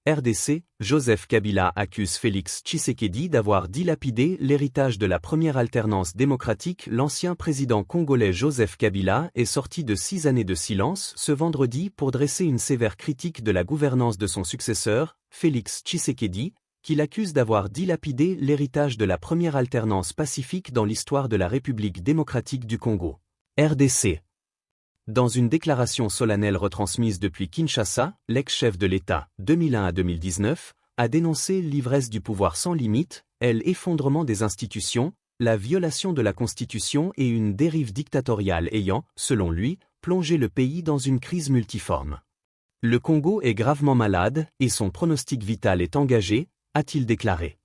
RDC, Joseph Kabila accuse Félix Tshisekedi d'avoir dilapidé l'héritage de la première alternance démocratique. L'ancien président congolais Joseph Kabila est sorti de 6 années de silence ce vendredi pour dresser une sévère critique de la gouvernance de son successeur, Félix Tshisekedi, qu'il accuse d'avoir dilapidé l'héritage de la première alternance pacifique dans l'histoire de la République démocratique du Congo. RDC. Dans une déclaration solennelle retransmise depuis Kinshasa, l'ex-chef de l'État, 2001 à 2019, a dénoncé l'ivresse du pouvoir sans limite, l'effondrement des institutions, la violation de la Constitution et une dérive dictatoriale ayant, selon lui, plongé le pays dans une crise multiforme. Le Congo est gravement malade et son pronostic vital est engagé, a-t-il déclaré.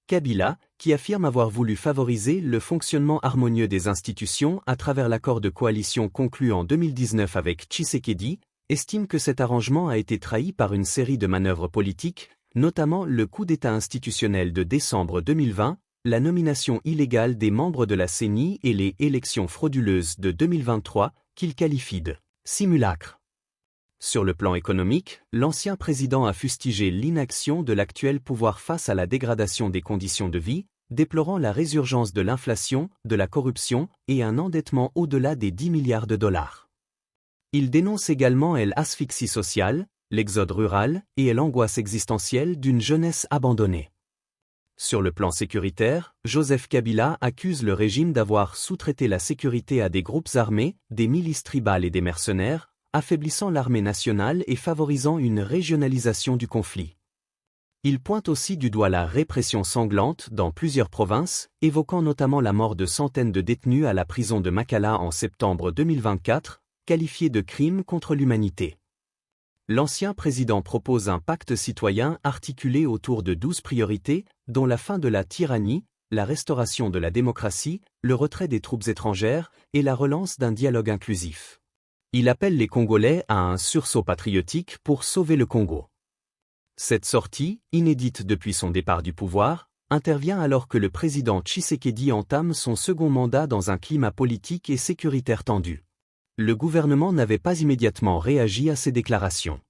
Kabila, qui affirme avoir voulu favoriser le fonctionnement harmonieux des institutions à travers l'accord de coalition conclu en 2019 avec Tshisekedi, estime que cet arrangement a été trahi par une série de manœuvres politiques, notamment le coup d'État institutionnel de décembre 2020, la nomination illégale des membres de la CENI et les élections frauduleuses de 2023, qu'il qualifie de simulacre. Sur le plan économique, l'ancien président a fustigé l'inaction de l'actuel pouvoir face à la dégradation des conditions de vie, déplorant la résurgence de l'inflation, de la corruption et un endettement au-delà des 10 milliards de dollars. Il dénonce également l'asphyxie sociale, l'exode rural et l'angoisse existentielle d'une jeunesse abandonnée. Sur le plan sécuritaire, Joseph Kabila accuse le régime d'avoir sous-traité la sécurité à des groupes armés, des milices tribales et des mercenaires, affaiblissant l'armée nationale et favorisant une régionalisation du conflit. Il pointe aussi du doigt la répression sanglante dans plusieurs provinces, évoquant notamment la mort de centaines de détenus à la prison de Makala en septembre 2024, qualifiée de crime contre l'humanité. L'ancien président propose un pacte citoyen articulé autour de 12 priorités, dont la fin de la tyrannie, la restauration de la démocratie, le retrait des troupes étrangères et la relance d'un dialogue inclusif. Il appelle les Congolais à un sursaut patriotique pour sauver le Congo. Cette sortie, inédite depuis son départ du pouvoir, intervient alors que le président Tshisekedi entame son second mandat dans un climat politique et sécuritaire tendu. Le gouvernement n'avait pas immédiatement réagi à ces déclarations.